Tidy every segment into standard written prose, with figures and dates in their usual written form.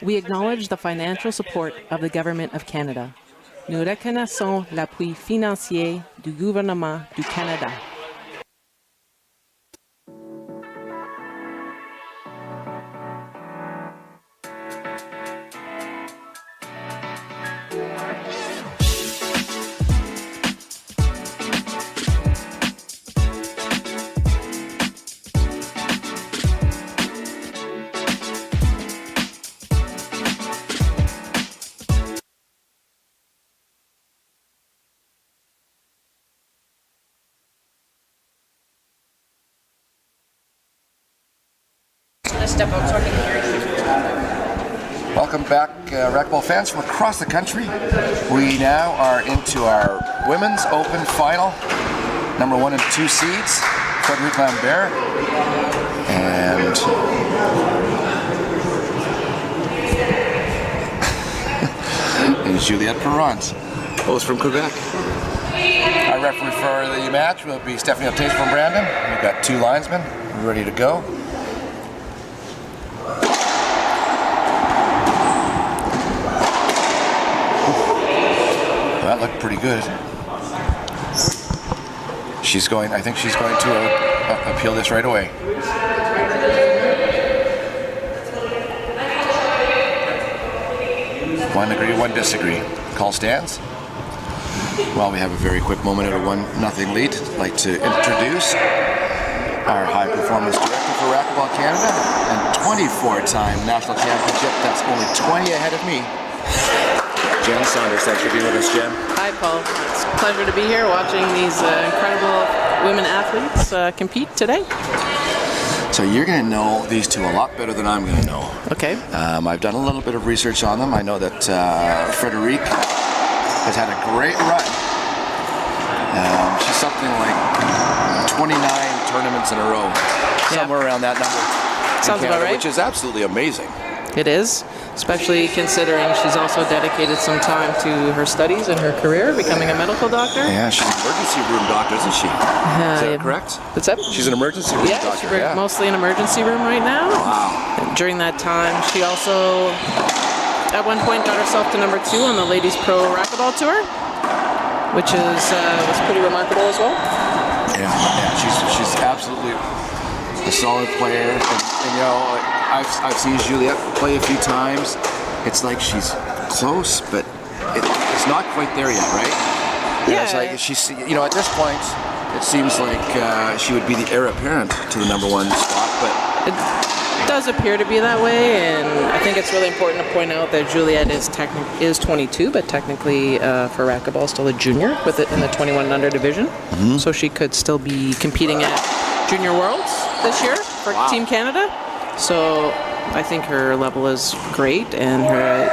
We acknowledge the financial support of the Government of Canada. Nous reconnaissons l'appui financier du gouvernement du Canada. Welcome back, racquetball fans from across the country. We now are into our Women's Open Final. Number 1 and 2 seeds, Frederique Lambert and Juliette, both from Quebec. Our referee for the match will be Stephanie Ortiz from Brandon. We've got 2 linesmen ready to go. That looked pretty good. I think she's going to appeal this right away. 1 agree, 1 disagree. Call stands. Well, we have a very quick moment at a 1-0 lead. I'd like to introduce our high performance director for Racquetball Canada and 24-time national championship. That's only 20 ahead of me. Jen Saunders, thanks for being with us, Jen. Hi, Paul. It's a pleasure to be here watching these incredible women athletes compete today. So you're going to know these two a lot better than I'm going to know. Okay. I've done a little bit of research on them. I know that Frederique has had a great run. She's something like 29 tournaments in a row, somewhere around that number. Sounds Canada, about right. Which is absolutely amazing. It is, especially considering she's also dedicated some time to her studies and her career, becoming a medical doctor. Yeah, she's an emergency room doctor, isn't she? Is that correct? What's that? She's an emergency room doctor. She's mostly in emergency room right now. Wow. And during that time, she also, at one point, got herself to number 2 on the Ladies Pro Racquetball Tour, which was pretty remarkable as well. Yeah, she's absolutely a solid player, and you know, I've seen Juliette play a few times. It's like she's close, but it's not quite there yet, right? Yeah. It's like she's, you know, at this point, it seems like she would be the heir apparent to the number 1 spot, but it does appear to be that way, and I think it's really important to point out that Juliette is 22, but technically for racquetball still a junior with it in the 21 and under division. Mm-hmm. So she could still be competing at Junior Worlds this year for Team Canada. So I think her level is great, and her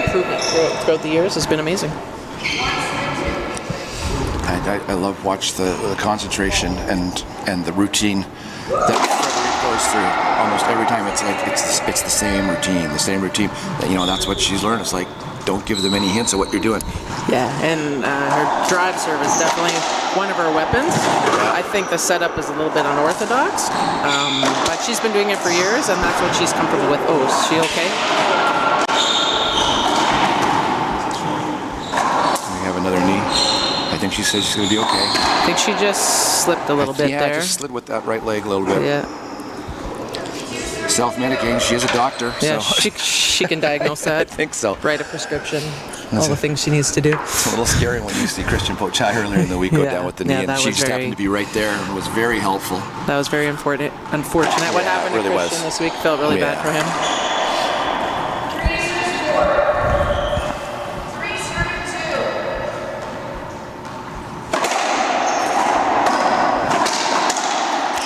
improvement throughout the years has been amazing. I love watch the concentration and the routine that Frederique goes through almost every time. It's like it's the same routine. You know, that's what she's learned. It's like, don't give them any hints of what you're doing. Yeah, and her drive serve is definitely one of her weapons. I think the setup is a little bit unorthodox, but she's been doing it for years, and that's what she's comfortable with. Oh, is she okay? We have another knee. I think she says she's going to be okay. I think she just slipped a little bit there. Yeah, just slid with that right leg a little bit. Yeah. Self-medicating. She is a doctor. Yeah, so. she can diagnose that. I think so. Write a prescription. All the things she needs to do. It's a little scary when you see Christian Pochai earlier in the week go down with the knee, and she just happened to be right there and was very helpful. That was very unfortunate. What happened to Christian this week felt really bad for him.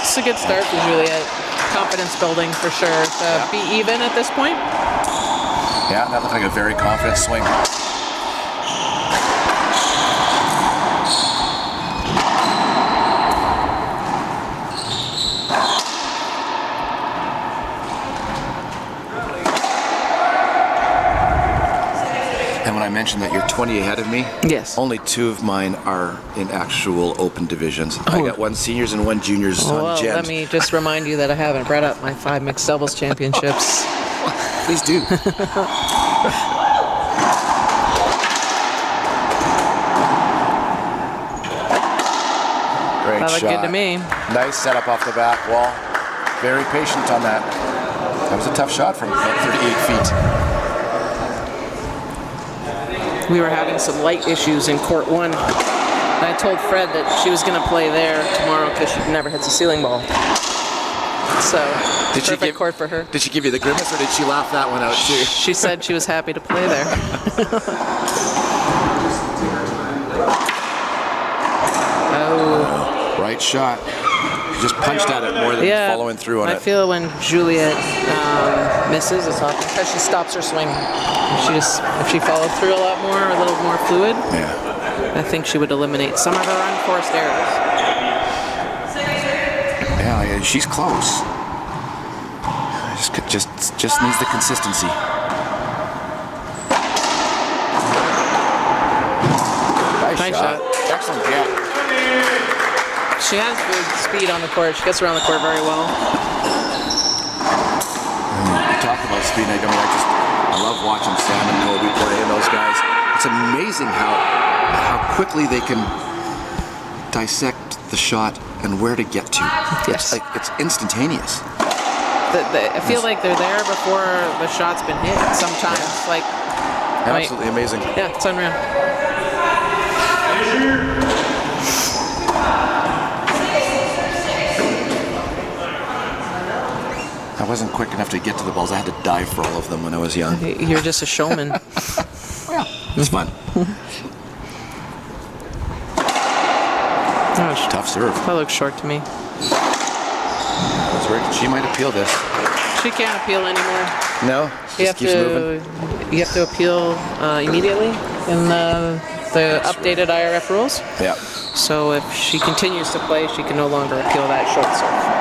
It's a good start for Juliette. Confidence building for sure. Be even at this point. Yeah, that looked like a very confident swing. And when I mentioned that you're 20 ahead of me, yes, only 2 of mine are in actual open divisions. I got 1 seniors and 1 juniors on Jen. Let me just remind you that I haven't brought up my 5 mixed doubles championships. Please do. Great That shot. looked good to me. Nice setup off the back wall. Very patient on that. That was a tough shot from about 38 feet. We were having some light issues in court 1. I told Fred that she was going to play there tomorrow because she never hits a ceiling ball. So, perfect court for her. Did she give you the grimace or did she laugh that one out too? She said she was happy to play there. Oh. Right shot. She just punched at it more than following through on it. I feel when Juliette misses, it's often because she stops her swing. If she followed through a lot more, a little more fluid, I think she would eliminate some of her unforced errors. Yeah, she's close. Just needs the consistency. Nice shot. Excellent jump. She has good speed on the court. She gets around the court very well. You talk about speed. I love watching Sam and Kobe play and those guys. It's amazing how quickly they can dissect the shot and where to get to. Yes. It's instantaneous. I feel like they're there before the shot's been hit sometimes. Absolutely amazing. Yeah, it's unreal. I wasn't quick enough to get to the balls. I had to dive for all of them when I was young. You're just a showman. It's fun. Tough serve. That looks short to me. She might appeal this. She can't appeal anymore. No? She just keeps moving? You have to appeal immediately in the updated IRF rules. Yeah. So if she continues to play, she can no longer appeal that short serve.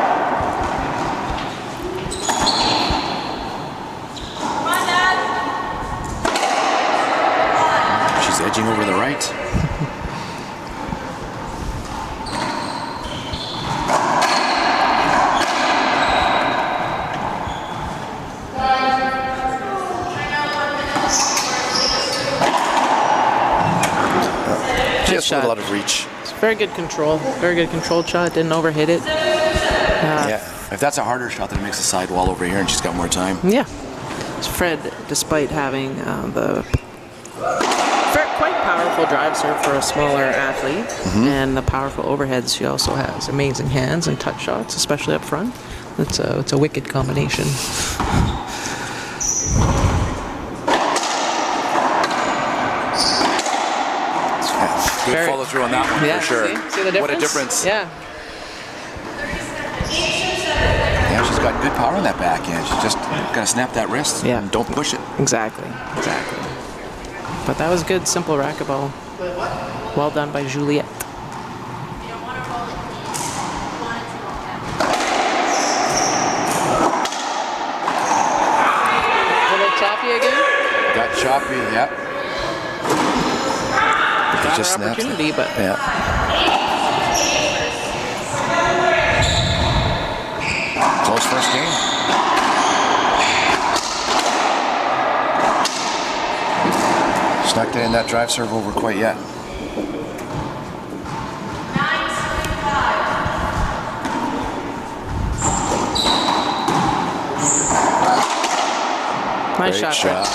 She's edging over the right. Just with a lot of reach. It's very good control. Very good controlled shot. Didn't overhit it. Yeah. If that's a harder shot, then it makes a sidewall over here and she's got more time. Yeah. Fred, despite having the quite powerful drive serve for a smaller athlete and the powerful overheads, she also has amazing hands and touch shots, especially up front. It's a wicked combination. Good follow through on that one for sure. See the difference? What a difference. Yeah. Yeah, she's got good power on that backhand. She's just got to snap that wrist and don't push it. Exactly. But that was good, simple racquetball. Well done by Juliette. A little choppy again? Got choppy, yeah. Got just her opportunity, but yeah. Close first game. She's not getting that drive serve over quite yet. Nice shot.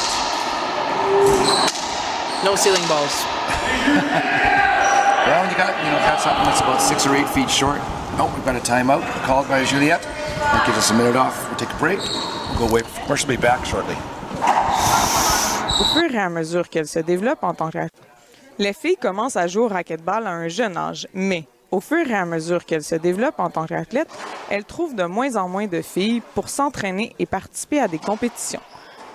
No ceiling balls. Well, you got something that's about 6 or 8 feet short. Oh, we've got a timeout called by Juliette. That gives us a minute off. We'll take a break. We'll go away. We'll be back shortly. Au fur et à mesure qu'elle se développe en tant qu'athlète, les filles commencent à jouer au racquetball à un jeune âge, mais au fur et à mesure qu'elle se développe en tant qu'athlète, elle trouve de moins en moins de filles pour s'entraîner et participer à des compétitions.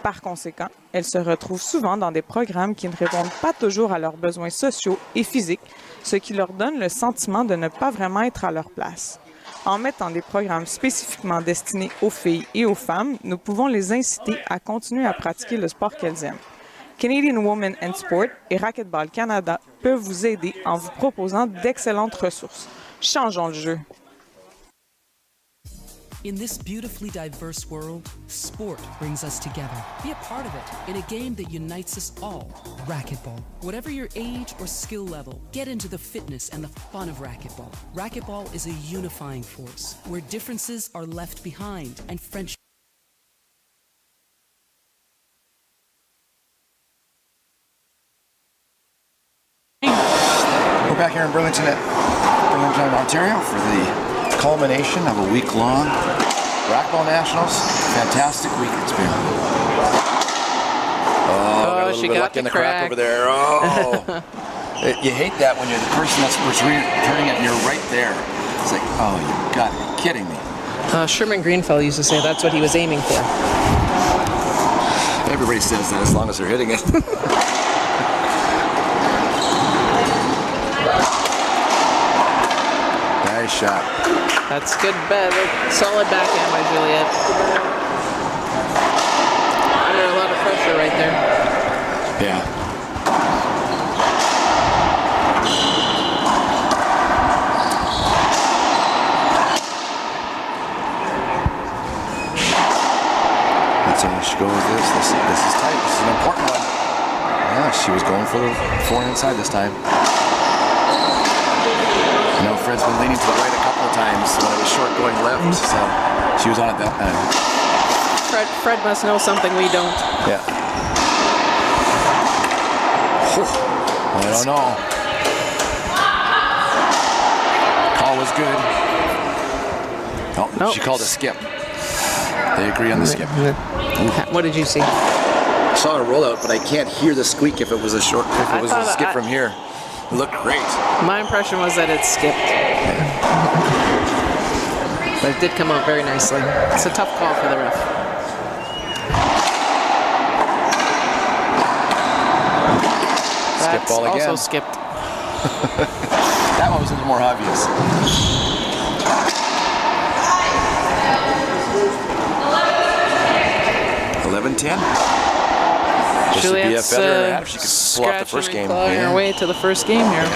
Par conséquent, elle se retrouve souvent dans des programmes qui ne répondent pas toujours à leurs besoins sociaux et physiques, ce qui leur donne le sentiment de ne pas vraiment être à leur place. En mettant des programmes spécifiquement destinés aux filles et aux femmes, nous pouvons les inciter à continuer à pratiquer le sport qu'elles aiment. Canadian Women in Sport et Racquetball Canada peuvent vous aider en vous proposant d'excellentes ressources. Changeons le jeu. In this beautifully diverse world, sport brings us together. Be a part of it in a game that unites us all. Racquetball. Whatever your age or skill level, get into the fitness and the fun of racquetball. Racquetball is a unifying force where differences are left behind and friendship. We're back here in Burlington, Ontario for the culmination of a week-long Racquetball Nationals. Fantastic week it's been. Oh, got a little she bit of got luck the in the crack over there. Oh, you hate that when you're the person that's returning it and you're right there. It's like, oh, you got to be kidding me. Sherman Greenfell used to say that's what he was aiming for. Everybody says that as long as they're hitting it. Nice shot. That's good, solid backhand by Juliette. Under a lot of pressure right there. Yeah. Let's see how she goes with this. This is tight. This is an important one. Yeah, she was going for the forehand inside this time. I know Fred's been leaning to the right a couple of times when it was short going left, so she was on it that time. Fred must know something we don't. Yeah. I don't know. Call was good. Oh, Nope. She called a skip. They agree on the skip. What did you see? I saw a rollout, but I can't hear the squeak if it was a short, if it was a skip from here. It looked great. My impression was that it skipped. But it did come out very nicely. It's a tough call for the ref. Skip ball again. Also skipped. That one was a little more obvious. Juliette's She could pull off the first game. Clawing her way to the first game here.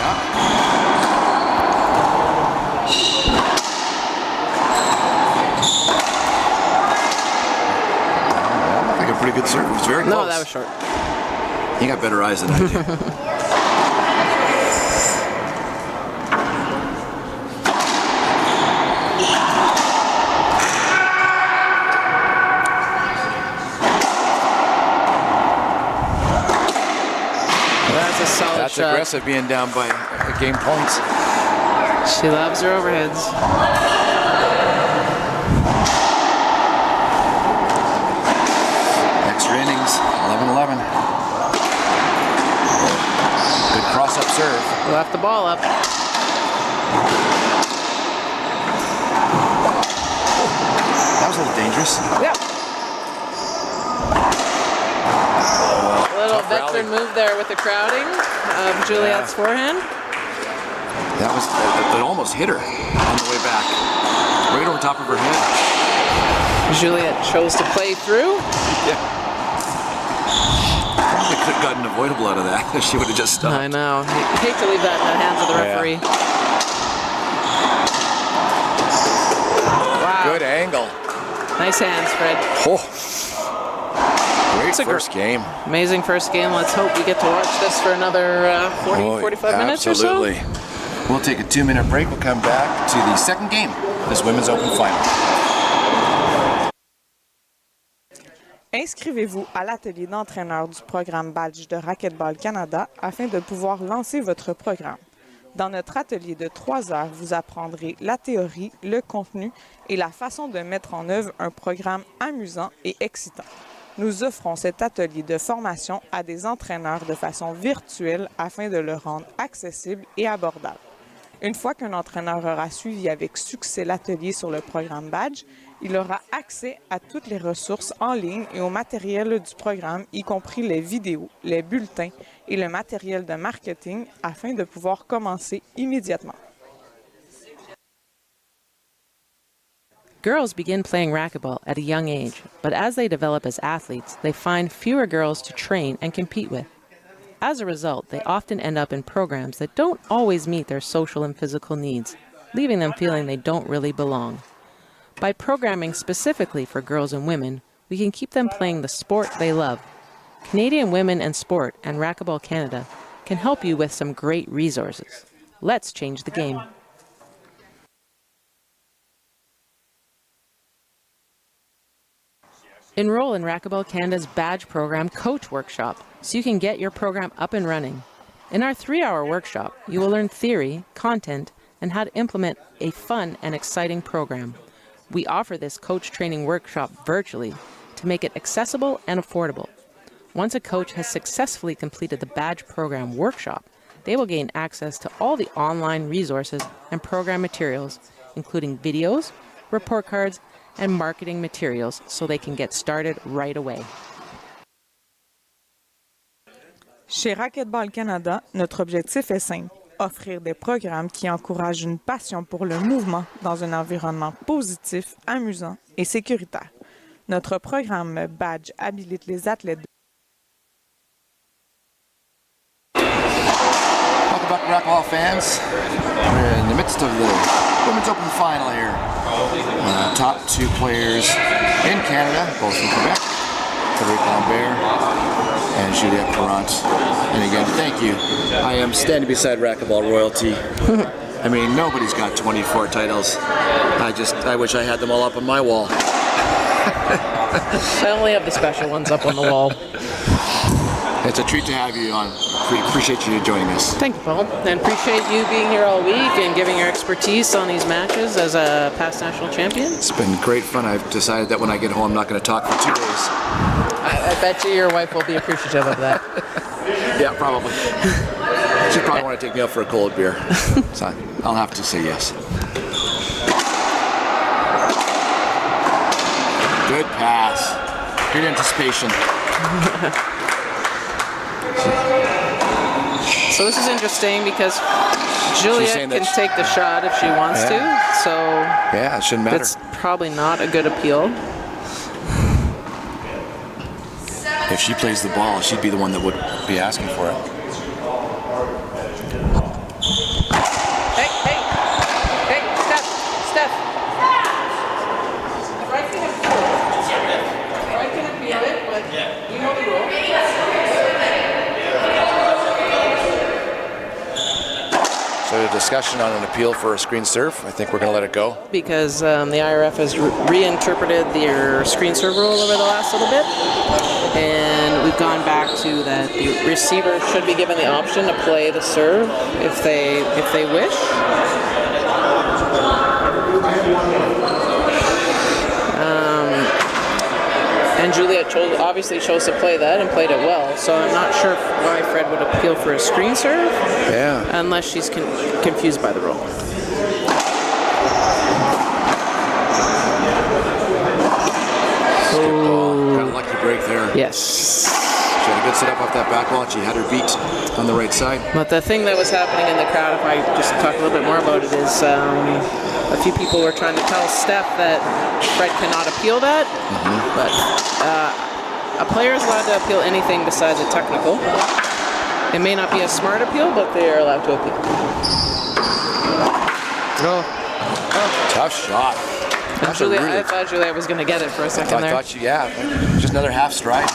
Like a pretty good serve. It was very close. No, that was short. You got better eyes than I do. That's a solid That's shot. aggressive being down by game points. She loves her overheads. Extra innings, 11-11. Good cross-up serve. Left the ball up. That was a little dangerous. Yep. Little Tough veteran rally. move there with the crowding of Juliette's forehand. That was, it almost hit her on the way back. Right over top of her head. Juliette chose to play through. Yeah. Probably could have gotten avoidable out of that if she would have just stopped. I know. Hate to leave that in the hands of the referee. Wow. Good angle. Nice hands, Fred. Oh. Great It's a first game. Amazing first game. Let's hope we get to watch this for another 45 minutes or so. Absolutely. We'll take a 2-minute break. We'll come back to the second game of this Women's Open Final. Inscrivez-vous à l'atelier d'entraîneur du programme Badge de Racquetball Canada afin de pouvoir lancer votre programme. Dans notre atelier de 3 heures, vous apprendrez la théorie, le contenu et la façon de mettre en œuvre un programme amusant et excitant. Nous offrons cet atelier de formation à des entraîneurs de façon virtuelle afin de le rendre accessible et abordable. Une fois qu'un entraîneur aura suivi avec succès l'atelier sur le programme Badge, il aura accès à toutes les ressources en ligne et au matériel du programme, y compris les vidéos, les bulletins et le matériel de marketing afin de pouvoir commencer immédiatement. Girls begin playing racquetball at a young age, but as they develop as athletes, they find fewer girls to train and compete with. As a result, they often end up in programs that don't always meet their social and physical needs, leaving them feeling they don't really belong. By programming specifically for girls and women, we can keep them playing the sport they love. Canadian Women and Sport and Racquetball Canada can help you with some great resources. Let's change the game. Enroll in Racquetball Canada's badge program Coach Workshop so you can get your program up and running. In our 3-hour workshop, you will learn theory, content, and how to implement a fun and exciting program. We offer this coach training workshop virtually to make it accessible and affordable. Once a coach has successfully completed the badge program workshop, they will gain access to all the online resources and program materials, including videos, report cards, and marketing materials so they can get started right away. Chez Racquetball Canada, notre objectif est simple, offrir des programmes qui encouragent une passion pour le mouvement dans un environnement positif, amusant et sécuritaire. Notre programme Badge habilite les athlètes. Welcome back to Racquetball fans. We're in the midst of the Women's Open final here. Top 2 players in Canada, both from Quebec, Frederique Lambert and Juliette. And again, thank you. I am standing beside Racquetball royalty. I mean, nobody's got 24 titles. I wish I had them all up on my wall. I only have the special ones up on the wall. It's a treat to have you on. We appreciate you joining us. Thank you, Paul. And appreciate you being here all week and giving your expertise on these matches as a past national champion. It's been great fun. I've decided that when I get home, I'm not going to talk for 2 days. I bet you your wife will be appreciative of that. Yeah, probably. She'd probably want to take me out for a cold beer. So I'll have to say yes. Good pass. Good anticipation. So this is interesting because Juliette can take the shot if she wants to. So yeah, it shouldn't matter. It's probably not a good appeal. If she plays the ball, she'd be the one that would be asking for it. Hey, Steph. I can appeal it, but you know the rule. So a discussion on an appeal for a screen serve. I think we're going to let it go. Because the IRF has reinterpreted their screen serve rule over the last little bit. And we've gone back to that the receiver should be given the option to play the serve if they wish. And Juliette obviously chose to play that and played it well. So I'm not sure why Fred would appeal for a screen serve. Yeah. Unless she's confused by the rule. Oh. Got a lucky break there. Yes. She had a good setup off that back wall. She had her beat on the right side. But the thing that was happening in the crowd, if I just talk a little bit more about it, is a few people were trying to tell Steph that Fred cannot appeal that. But a player is allowed to appeal anything besides a technical. It may not be a smart appeal, but they are allowed to appeal. Tough shot. I thought Juliette was going to get it for a second there. I thought she, just another half stride.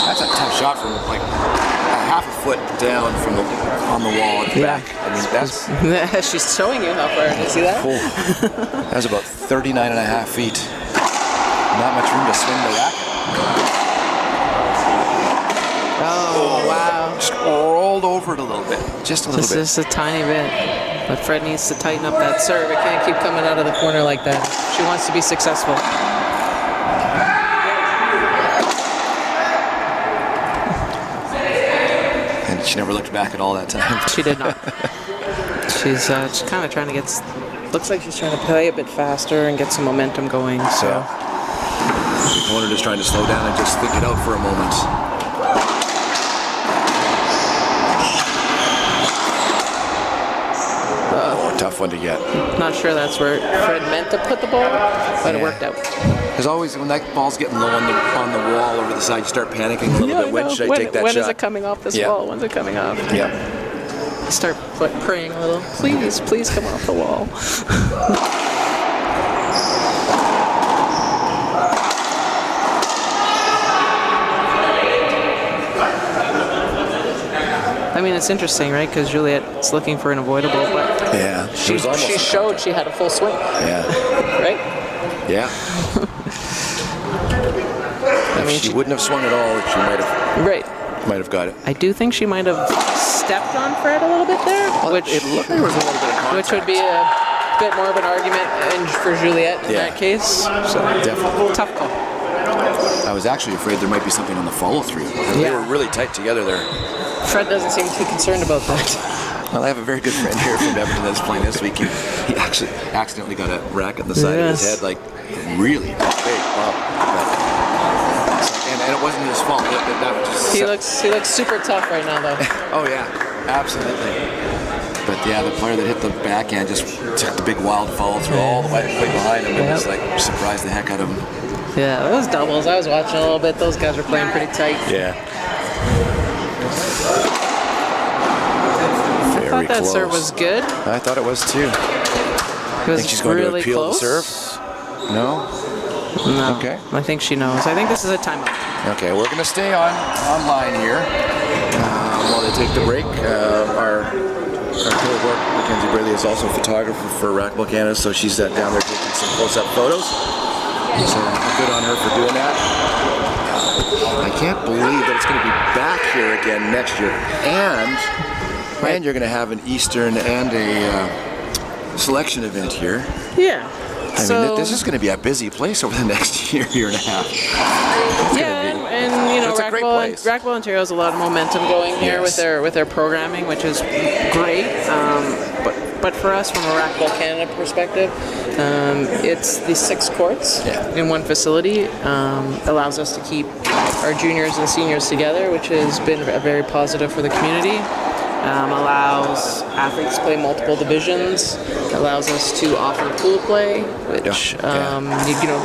That's a tough shot from like a half a foot down from on the wall at the back. I mean, that's... She's showing you how far. You see that? Cool. That was about 39 and a half feet. Not much room to swing the racket. Oh, wow. Just rolled over it a little bit. Just a little bit. Just a tiny bit. But Fred needs to tighten up that serve. It can't keep coming out of the corner like that. She wants to be successful. And she never looked back at all that time. She did not. She's kind of trying to get... Looks like she's trying to play a bit faster and get some momentum going. So the opponent is trying to slow down and just think it out for a moment. Tough one to get. Not sure that's where Fred meant to put the ball, but it worked out. There's always, when that ball's getting low on the wall over the side, you start panicking a little bit. When should I take that shot? When is it coming off this wall? When's it coming off? Yeah. You start praying a little. Please come off the wall. I mean, it's interesting, right? Because Juliette's looking for an avoidable, but Yeah. she showed she had a full swing, Yeah. right? Yeah. I mean, she wouldn't have swung at all. She might have got it. I do think she might have stepped on Fred a little bit there, which It looked like there was a little bit of contact. which would be a bit more of an argument for Juliette in Yeah. that case. So Definitely. tough call. I was actually afraid there might be something on the follow-through. They were really tight together there. Fred doesn't seem too concerned about that. Well, I have a very good friend here from Edmonton that's playing this week. He actually accidentally got a racket on the side of his Yes. head, like really big bump. And it wasn't his fault. That was just He looks super tough right now, though. Oh yeah, absolutely. But yeah, the player that hit the backhand just took the big wild follow through all the way behind him and just like surprised the heck out of him. Yeah, those doubles. I was watching a little bit. Those guys were playing pretty tight. Yeah. I thought that serve was good. I thought it was too. It was Think she's going really to appeal close. the serve? No? No. Okay. I think she knows. I think this is a timeout. Okay, we're going to stay online here while they take the break. Our cohort, Mackenzie Braley, is also a photographer for Racquetball Canada, so she's down there taking some close-up photos. So good on her for doing that. I can't believe that it's going to be back here again next year, and you're going to have an Eastern and a selection event here. Yeah. I mean, this is going to be a busy place over the next year and a half. And you know, It's a great place. Racquetball Ontario has a lot of momentum going here with their programming, which is great. But for us, from a Racquetball Canada perspective, it's the 6 courts in one facility. Allows us to keep our juniors and seniors together, which has been very positive for the community. Allows athletes to play multiple divisions. Allows us to offer pool play, which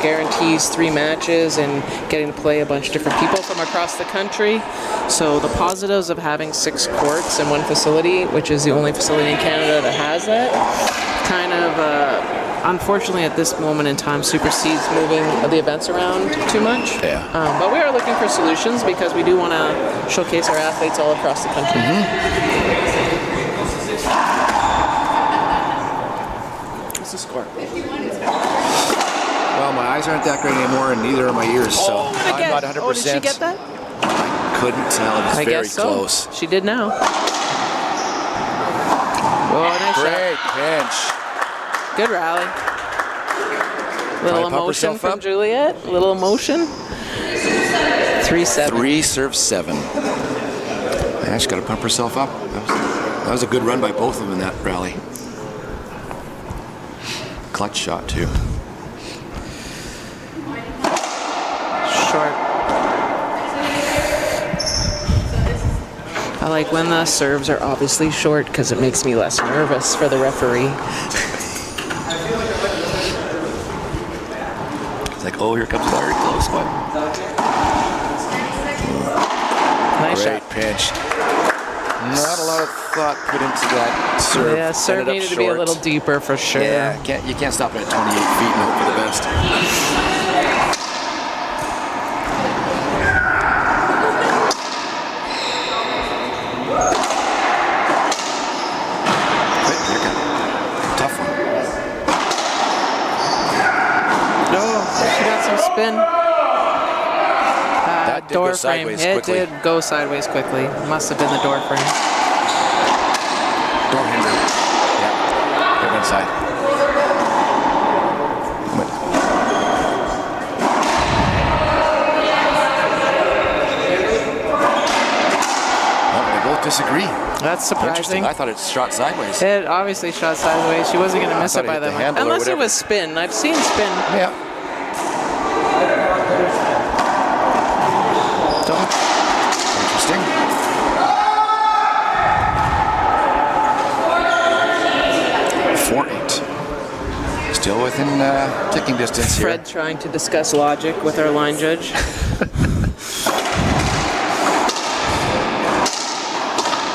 guarantees 3 matches and getting to play a bunch of different people from across the country. So the positives of having 6 courts in one facility, which is the only facility in Canada that has that, kind of unfortunately at this moment in time supersedes moving the events around too much. Yeah. But we are looking for solutions because we do want to showcase our athletes all across the country. What's the score? Well, my eyes aren't that great anymore, and neither are my ears, so I'm not 100%. Oh, did she get that? Couldn't tell. It was I very guess so. close. She did now. Oh, nice Great shot. pinch. Good rally. Little emotion from Juliette. Little emotion. 3-7. 3 serve 7. Yeah, she's got to pump herself up. That was a good run by both of them in that rally. Clutch shot too. Short. I like when the serves are obviously short because it makes me less nervous for the referee. It's like, oh, here comes a very close one. Nice Great shot. pinch. Not a lot of thought put into that serve. Yeah, serve Ended up needed to be a short. little deeper for sure. Yeah, you can't stop it at 28 feet and hope for the best. Tough one. Oh, she got some spin. That did door go frame. sideways It quickly. did go sideways quickly. Must have been the door frame. Door hinder. Yeah. Get inside. Disagree. That's surprising. Interesting. I thought it shot sideways. It obviously shot sideways. She wasn't going to miss thought it by it hit that the much. handle or Unless it whatever. was spin. I've seen spin. Yeah. Interesting. Still within kicking distance here. Fred trying to discuss logic with our line judge.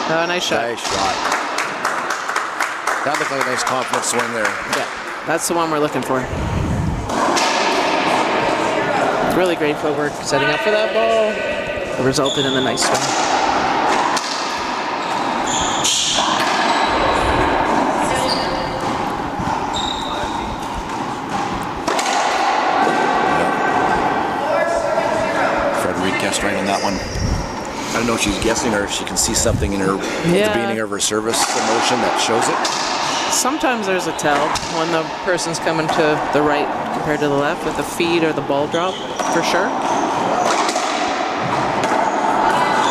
Oh, nice shot. Nice shot. That looked like a nice confident swing there. Yeah, that's the one we're looking for. Really great footwork setting up for that ball. It resulted in a nice swing. she's guessing or if she can see something in her at the beginning of her service motion that shows it. Sometimes there's a tell when the person's coming to the right compared to the left with the feed or the ball drop, for sure.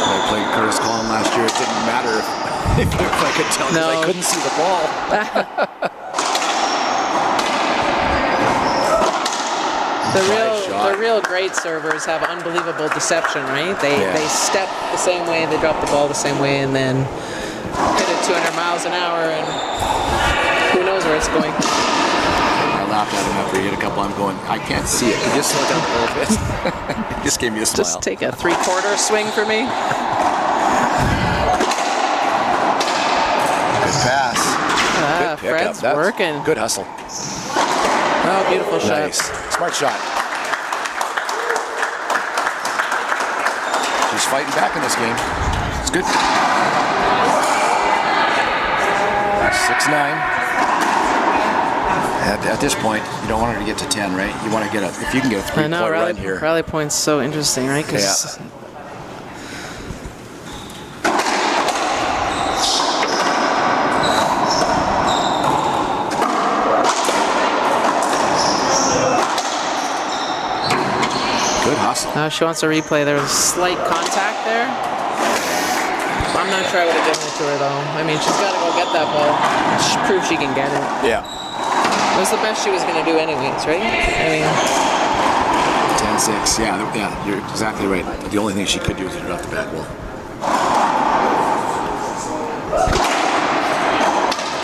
I played Curtis Collin last year. It didn't matter if I could tell because I couldn't see the ball. The real great servers have unbelievable deception, right? They step the same way, they drop the ball the same way, and then hit it 200 miles an hour, and who knows where it's going. I laughed at him after he hit a couple. I'm going, I can't see it. He just look up a little bit. He just gave me a smile. Just take a 3/4 swing for me. Good pass. Good pickup. Fred's working. Good hustle. Oh, beautiful shot. Nice. Smart shot. She's fighting back in this game. It's good. 6-9. At this point, you don't want her to get to 10, right? You want to get if you can get a 3-point run here. Rally point's so interesting, right? Yeah. Good hustle. She wants a replay. There was slight contact there. I'm not sure I would have given it to her, though. I mean, she's got to go get that ball. She proved she can get it. Yeah. It was the best she was going to do anyways, right? I mean... 10-6. Yeah, you're exactly right. The only thing she could do is drop the back wall.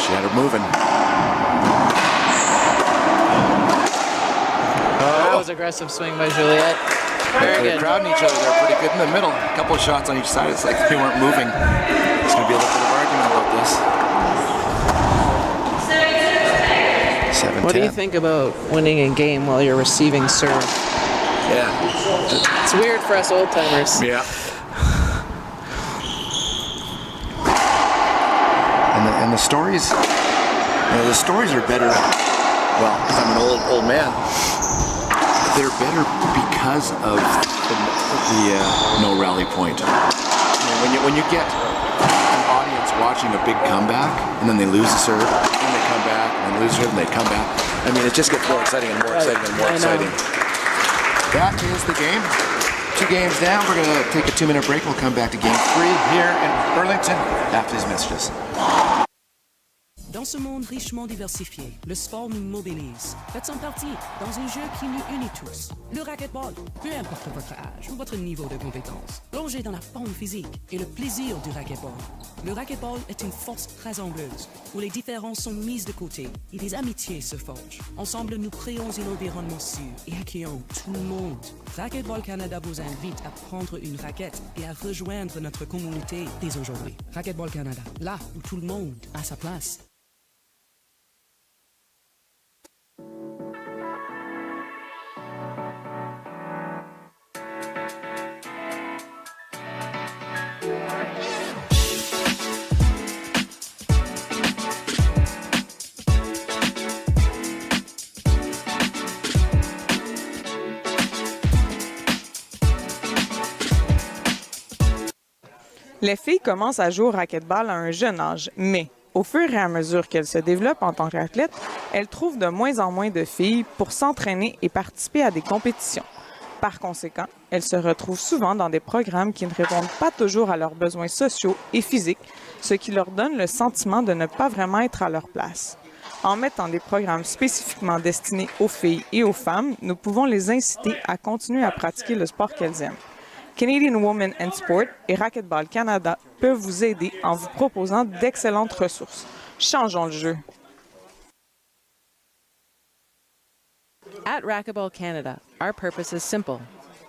She had her moving. That was aggressive swing by Juliette. Very good. They're crowding each other. They're pretty good in the middle. A couple of shots on each side. It's like they weren't moving. It's going to be a little bit of argument about this. 7-10. What do you think about winning a game while you're receiving serve? Yeah. It's weird for us old timers. Yeah. And the stories, the stories are better. Well, because I'm an old man. They're better because of the no rally point. When you get an audience watching a big comeback and then they lose the serve, and they come back, and then lose the serve, and they come back. I mean, it just gets more exciting and more exciting and more exciting. That is the game. 2 games down. We're going to take a 2-minute break. We'll come back to game 3 here in Burlington after these messages. Dans ce monde richement diversifié, le sport nous mobilise. Faites-en partie dans un jeu qui nous unit tous. Le racquetball, peu importe votre âge ou votre niveau de compétence. Plongez dans la forme physique et le plaisir du racquetball. Le racquetball est une force rassembleuse où les différences sont mises de côté et des amitiés se forgent. Ensemble, nous créons un environnement sûr et accueillons tout le monde. Racquetball Canada vous invite à prendre une raquette et à rejoindre notre communauté dès aujourd'hui. Racquetball Canada, là où tout le monde a sa place. Les filles commencent à jouer au racquetball à un jeune âge, mais au fur et à mesure qu'elles se développent en tant qu'athlètes, elles trouvent de moins en moins de filles pour s'entraîner et participer à des compétitions. Par conséquent, elles se retrouvent souvent dans des programmes qui ne répondent pas toujours à leurs besoins sociaux et physiques, ce qui leur donne le sentiment de ne pas vraiment être à leur place. En mettant des programmes spécifiquement destinés aux filles et aux femmes, nous pouvons les inciter à continuer à pratiquer le sport qu'elles aiment. Canadian Women in Sport et Racquetball Canada peuvent vous aider en vous proposant d'excellentes ressources. Changeons le jeu. At Racquetball Canada, our purpose is simple: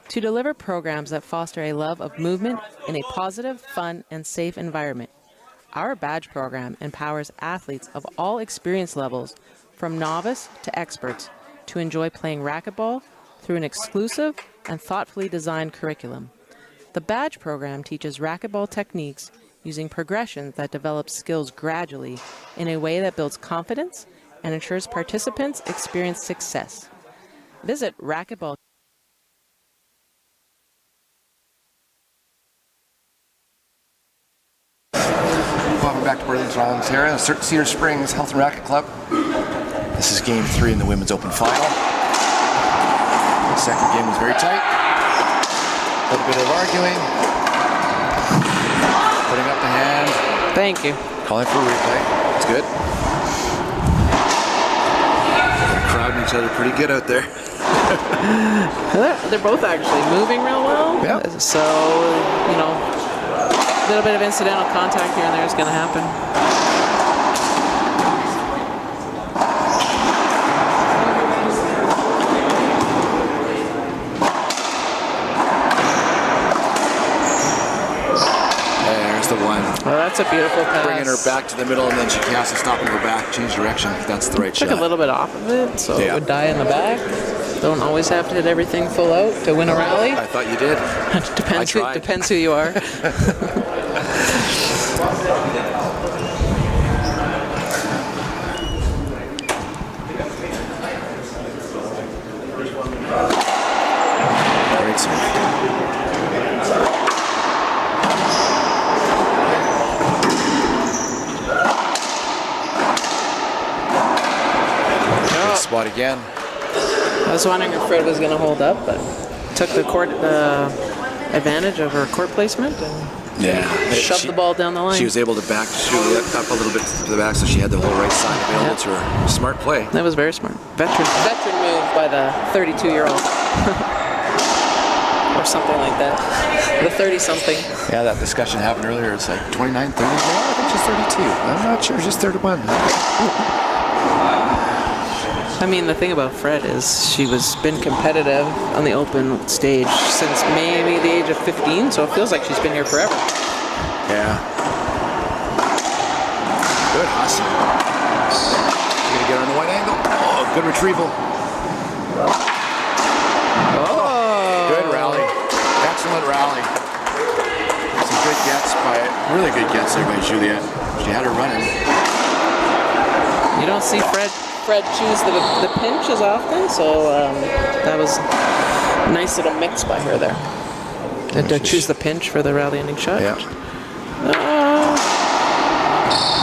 to deliver programs that foster a love of movement in a positive, fun, and safe environment. Our badge program empowers athletes of all experience levels, from novice to experts, to enjoy playing racquetball through an exclusive and thoughtfully designed curriculum. The badge program teaches racquetball techniques using progressions that develop skills gradually in a way that builds confidence and ensures participants experience success. Visit Racquetball Welcome back to Burlington, Ontario, Cedar Springs Health and Racket Club. This is game 3 in the Women's Open Final. The second game was very tight. A little bit of arguing. Putting up the hand. Thank you. Calling for a replay. It's good. They're crowding each other pretty good out there. They're both actually moving real well. Yeah. So, you know, a little bit of incidental contact here and there is going to happen. There's the one. Well, that's a beautiful pass. Bringing her back to the middle, and then she has to stop and go back, change direction. That's the right Took shot. a little bit off of it, so Yeah. it would die in the back. Don't always have to hit everything full out to win a rally. I thought you did. Depends who you are. Great serve. Good spot again. I was wondering if Fred was going to hold up, but took the court advantage of her court placement and shoved the ball down the line. She was able to back Juliette up a little bit to the back, so she had the whole right side available to her. Smart play. That was very smart. Veteran move by the 32-year-old. Or something like that. The 30-something. Yeah, that discussion happened earlier. It's like 29, 30. I think she's 32. I'm not sure. She's 31. I mean, the thing about Fred is she was been competitive on the open stage since maybe the age of 15, so it feels like she's been here forever. Yeah. Good hustle. You're going to get her on the wide angle. Oh, good retrieval. Oh! Good rally. Excellent rally. Some good gets really good gets there by Juliette. She had her running. You don't see Fred choose the pinch as often, so that was a nice little mix by her there. To choose the pinch for the rally ending shot. Yeah.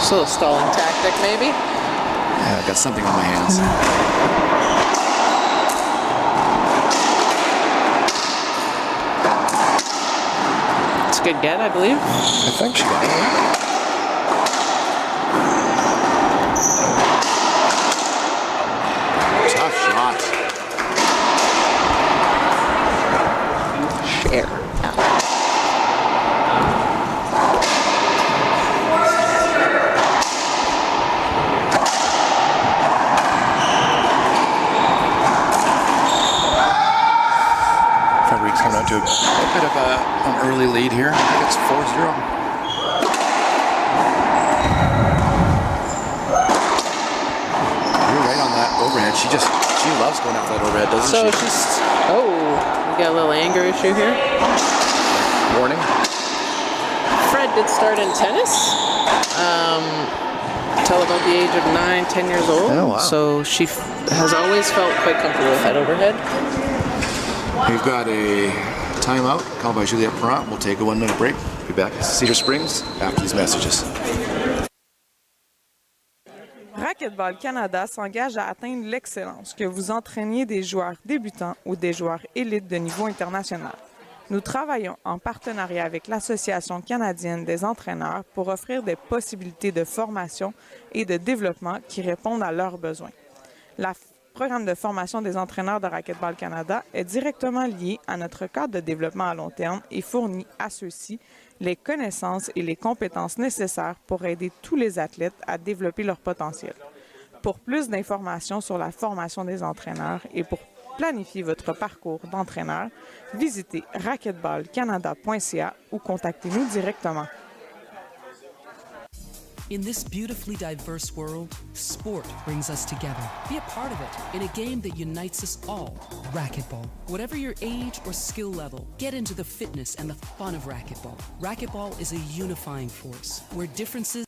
So a stalling tactic, maybe? Yeah, I got something on my hands. It's a good get, I believe. I think she got it. Tough shot. Share. Frederique's coming out to a bit of an early lead here. I think it's 4-0. Overhead. She loves going off that overhead, doesn't she? So she's, we got a little anger issue here. Warning. Fred did start in tennis until about the age of 9, 10 years old. Oh, wow. So she has always felt quite comfortable with that overhead. We've got a timeout called by Juliette Perrant. We'll take a 1-minute break. Be back at Cedar Springs after these messages. Racquetball Canada s'engage à atteindre l'excellence, que vous entraîniez des joueurs débutants ou des joueurs élites de niveau international. Nous travaillons en partenariat avec l'Association canadienne des entraîneurs pour offrir des possibilités de formation et de développement qui répondent à leurs besoins. Le programme de formation des entraîneurs de Racquetball Canada est directement lié à notre cadre de développement à long terme et fournit à ceux-ci les connaissances et les compétences nécessaires pour aider tous les athlètes à développer leur potentiel. Pour plus d'informations sur la formation des entraîneurs et pour planifier votre parcours d'entraîneur, visitez racquetballcanada.ca ou contactez-nous directement. In this beautifully diverse world, sport brings us together. Be a part of it in a game that unites us all. Racquetball. Whatever your age or skill level, get into the fitness and the fun of racquetball. Racquetball is a unifying force where differences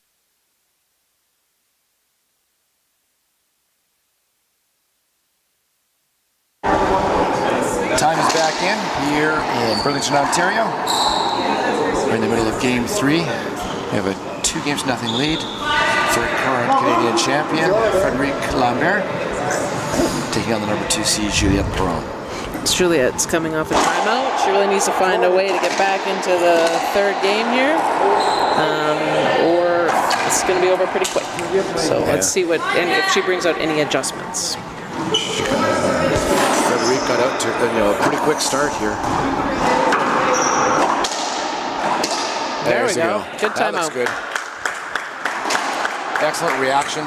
Time is back in here in Burlington, Ontario. We're in the middle of Game 3. We have a 2-0 lead for current Canadian champion Frederique Lambert, taking on the number 2 seed Juliette. Juliette's coming off a timeout. She really needs to find a way to get back into the third game here, or it's going to be over pretty quick. So let's see if she brings out any adjustments. Frederique got out to a pretty quick start here. There we go. Good That looks timeout. good. Excellent reaction.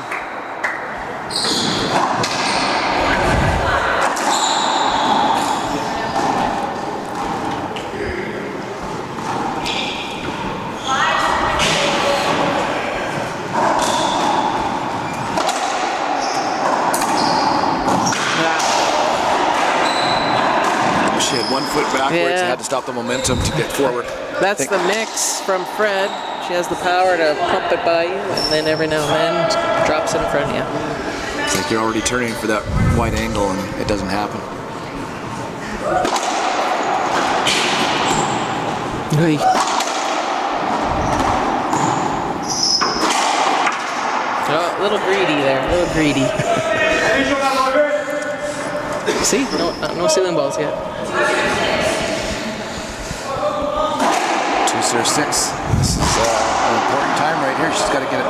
She had 1 foot backwards and had to stop the momentum to get forward. That's the mix from Fred. She has the power to pump it by you, and then every now and then drops it in front of you. It's like you're already turning for that wide angle, and it doesn't happen. Oh, a little greedy there, a little greedy. See, no ceiling balls yet. 2-6. This is an important time right here. She's got to get it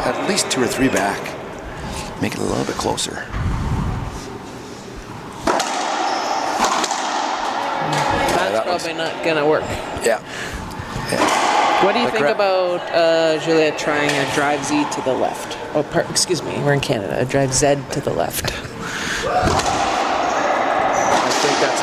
at least 2 or 3 back. Make it a little bit closer. That's probably not going to work. Yeah. What do you think about Juliette trying a drive Z to the left? Oh, excuse me, we're in Canada. A drive Z to the left. I think that's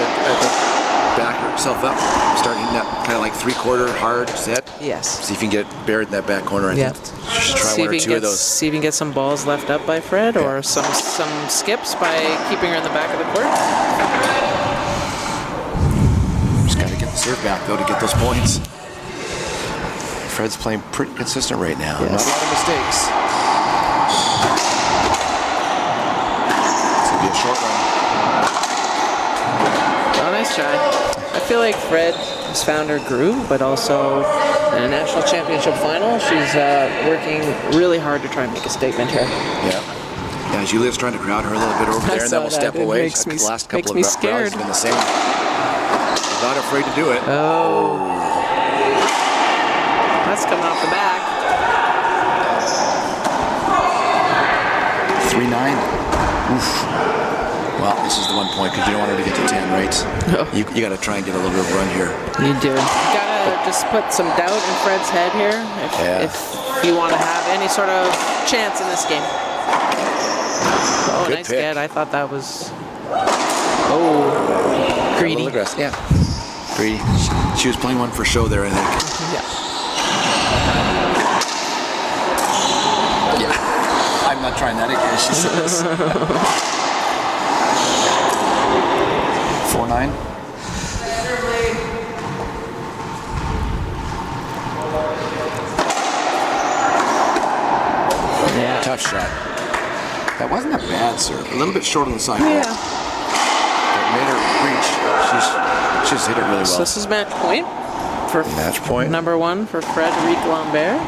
back herself up, starting that kind of like 3/4 hard set. Yes. See if you can get it buried in that back corner. I think you should try 1 or 2 of those. See if you can get some balls left up by Fred, or some skips by keeping her in the back of the court. Just got to get the serve back though to get those points. Fred's playing pretty consistent right now. Not a lot of mistakes. This will be a short one. Oh, nice try. I feel like Fred has found her groove, but also in a national championship final, she's working really hard to try and make a statement here. Yeah, Juliette's trying to crowd her a little bit over there, and then we'll step away. The last couple of rounds have been the same. She's not afraid to do it. Oh. That's coming off the back. 3-9. Oof. Well, this is the 1 point because you don't want her to get to 10, right? No. You got to try and get a little bit of a run here. You do. You gotta just put some doubt in Fred's head here if you want to have any sort of chance in this game. Oh, Good nice pick. get. I thought that was greedy. Yeah. Greedy. She was playing one for show there, I think. Yeah. Yeah. I'm not trying that again, she says. 4-9. Yeah. Tough shot. That wasn't a bad serve. A little bit short on the side. Yeah. It made her reach. She's hit it really well. So this is match point for number 1 for Frederique Lambert.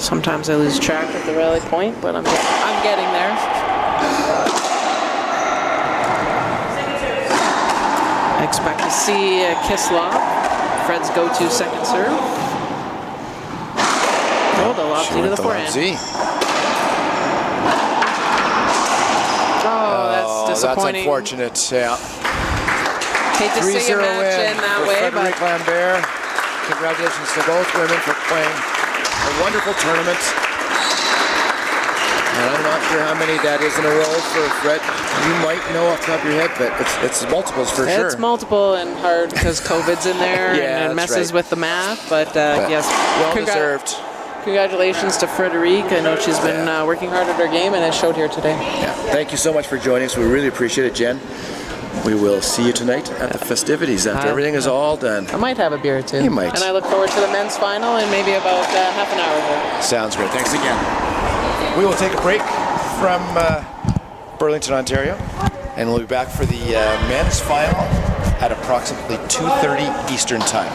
Sometimes I lose track of the rally point, but I'm getting there. I expect to see a kiss lob, Fred's go-to second serve. Oh, the lob to the forehand. Oh, that's disappointing. That's unfortunate. Yeah. Hate to see a match in that way, Frederique Lambert. Congratulations to both women for playing a wonderful tournament. And I'm not sure how many that is in a row for Fred. You might know off the top of your head, but it's multiples for sure. It's multiple and hard because COVID's in there and it messes with the math. But yes, well deserved. Congratulations to Frederique. I know she's been working hard at her game, and it showed here today. Yeah. Thank you so much for joining us. We really appreciate it, Jen. We will see you tonight at the festivities after everything is all done. I might have a beer or two. You might. And I look forward to the men's final in maybe about half an hour here. Sounds great. Thanks again. We will take a break from Burlington, Ontario, and we'll be back for the men's final at approximately 2:30 Eastern Time.